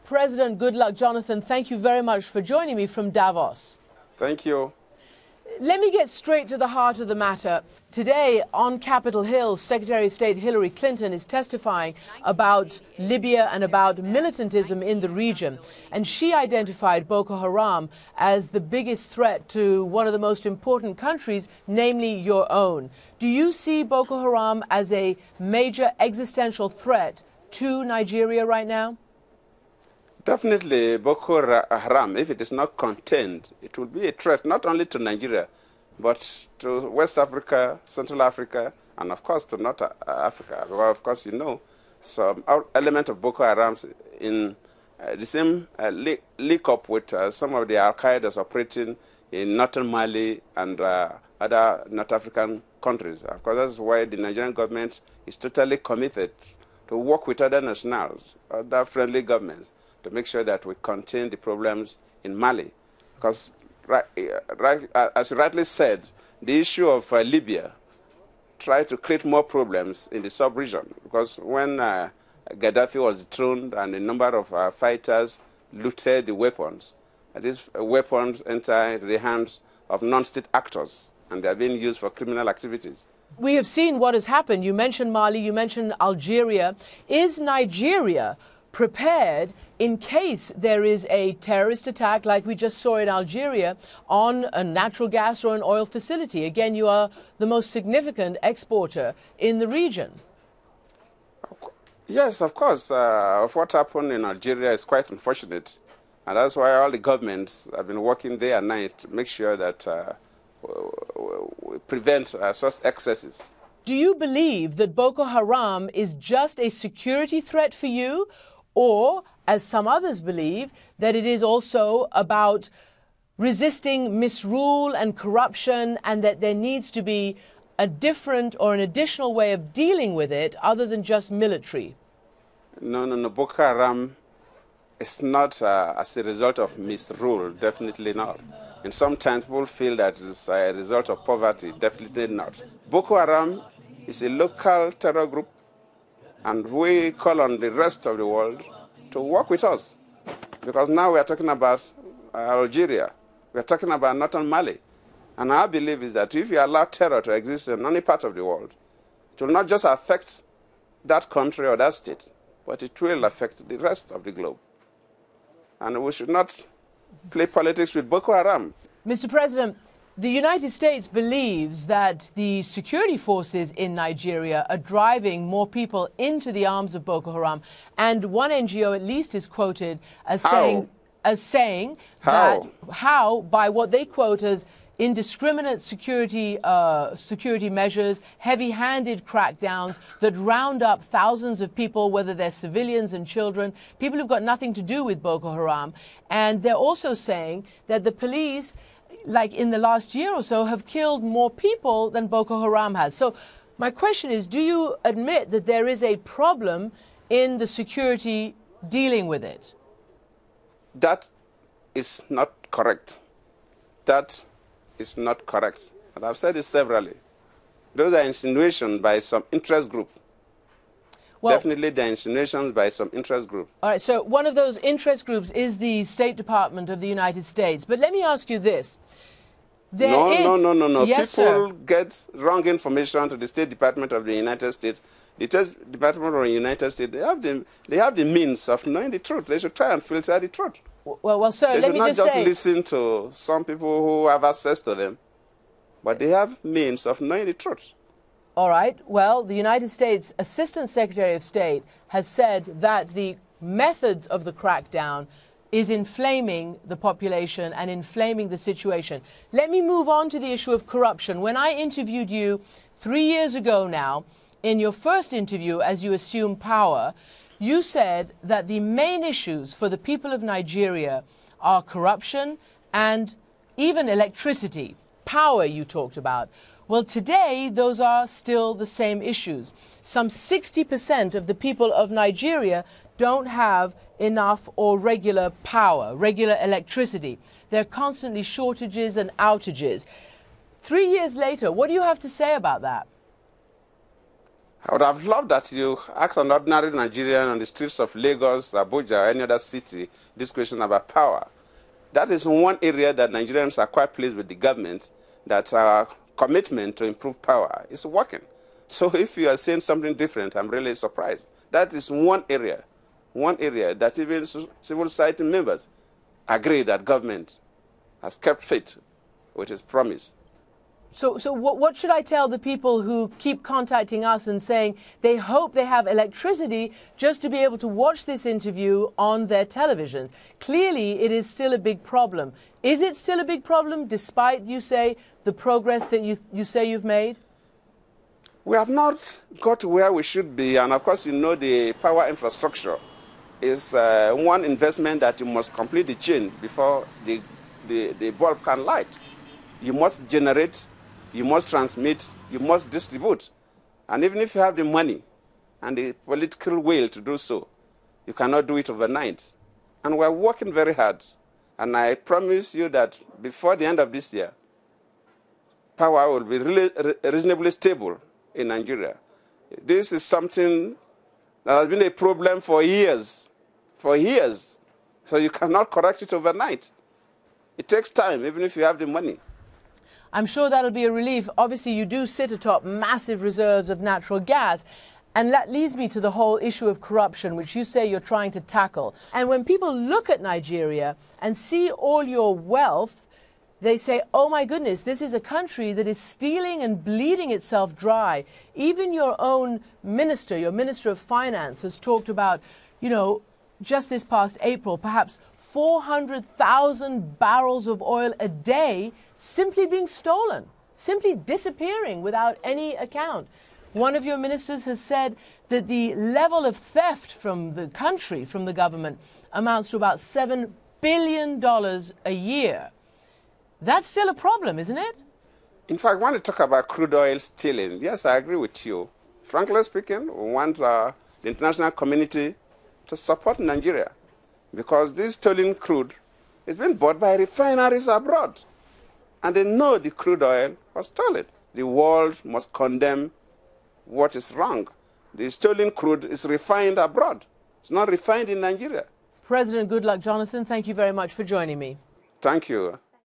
President Goodluck Jonathan, thank you very much for joining me from Davos. Thank you. Let me get straight to the heart of the matter. Today on Capitol Hill, Secretary of State Hillary Clinton is testifying about Libya and about militantism in the region. And she identified Boko Haram as the biggest threat to one of the most important countries, namely your own. Do you see Boko Haram as a major existential threat to Nigeria right now? Definitely, Boko Haram, if it is not contained, it will be a threat not only to Nigeria, but to West Africa, Central Africa, and of course to North Africa. Well, of course, you know, some element of Boko Haram in the same link up with some of the Al-Qaedas operating in northern Mali and other North African countries. Of course, that's why the Nigerian government is totally committed to work with other nationals, other friendly governments, to make sure that we contain the problems in Mali. Because, as you rightly said, the issue of Libya tried to create more problems in the sub-region. Because when Gaddafi was dethroned and a number of fighters looted the weapons, these weapons enter into the hands of non-state actors, and they are being used for criminal activities. We have seen what has happened. You mentioned Mali, you mentioned Algeria. Is Nigeria prepared in case there is a terrorist attack like we just saw in Algeria on a natural gas or an oil facility? Again, you are the most significant exporter in the region. Yes, of course. What happened in Algeria is quite unfortunate. And that's why all the governments have been working day and night to make sure that we prevent such excesses. Do you believe that Boko Haram is just a security threat for you? Or, as some others believe, that it is also about resisting misrule and corruption, and that there needs to be a different or an additional way of dealing with it other than just military? No. Boko Haram is not as a result of misrule, definitely not. And sometimes people feel that it's a result of poverty, definitely not. Boko Haram is a local terror group, and we call on the rest of the world to work with us. Because now we are talking about Algeria. We are talking about northern Mali. And our belief is that if you allow terror to exist in any part of the world, it will not just affect that country or that state, but it will affect the rest of the globe. And we should not play politics with Boko Haram. Mr. President, the United States believes that the security forces in Nigeria are driving more people into the arms of Boko Haram. And one NGO at least is quoted as saying that by what they quote as indiscriminate security measures, heavy-handed crackdowns that round up thousands of people, whether they're civilians and children, people who've got nothing to do with Boko Haram. And they're also saying that the police, like in the last year or so, have killed more people than Boko Haram has. So my question is, do you admit that there is a problem in the security dealing with it? That is not correct. That is not correct. And I've said it severally. Those are insinuations by some interest group. Well, definitely the insinuations by some interest group. All right, so one of those interest groups is the State Department of the United States. But let me ask you this. No. Yes, people sir. get wrong information to the State Department of the United States. The State Department of the United States, they have the means of knowing the truth. They should try and filter the truth. Well, sir, let me just say, they should not just listen to some people who have access to them, but they have means of knowing the truth. All right. Well, the United States Assistant Secretary of State has said that the methods of the crackdown is inflaming the population and inflaming the situation. Let me move on to the issue of corruption. When I interviewed you 3 years ago now, in your first interview as you assumed power, you said that the main issues for the people of Nigeria are corruption and even electricity. Power, you talked about. Well, today, those are still the same issues. Some 60% of the people of Nigeria don't have enough or regular power, regular electricity. There are constantly shortages and outages. 3 years later, what do you have to say about that? I would have loved that you ask an ordinary Nigerian on the streets of Lagos, Abuja, or any other city this question about power. That is one area that Nigerians are quite pleased with the government, that our commitment to improve power is working. So if you are saying something different, I'm really surprised. That is one area that even civil society members agree that government has kept faith with its promise. So what should I tell the people who keep contacting us and saying they hope they have electricity just to be able to watch this interview on their televisions? Clearly, it is still a big problem. Is it still a big problem despite, you say, the progress that you say you've made? We have not got to where we should be. And of course, you know, the power infrastructure is one investment that you must complete the chain before the bulb can light. You must generate, you must transmit, you must distribute. And even if you have the money and the political will to do so, you cannot do it overnight. And we're working very hard. And I promise you that before the end of this year, power will be really reasonably stable in Nigeria. This is something that has been a problem for years. So you cannot correct it overnight. It takes time, even if you have the money. I'm sure that'll be a relief. Obviously, you do sit atop massive reserves of natural gas. And that leads me to the whole issue of corruption, which you say you're trying to tackle. And when people look at Nigeria and see all your wealth, they say, oh my goodness, this is a country that is stealing and bleeding itself dry. Even your own minister, your Minister of Finance, has talked about, you know, just this past April, perhaps 400,000 barrels of oil a day simply being stolen, simply disappearing without any account. One of your ministers has said that the level of theft from the country, from the government, amounts to about $7 billion a year. That's still a problem, isn't it? In fact, when you talk about crude oil stealing, yes, I agree with you. Frankly speaking, we want the international community to support Nigeria, because this stolen crude is being bought by refineries abroad. And they know the crude oil was stolen. The world must condemn what is wrong. The stolen crude is refined abroad. It's not refined in Nigeria. President Goodluck Jonathan, thank you very much for joining me. Thank you.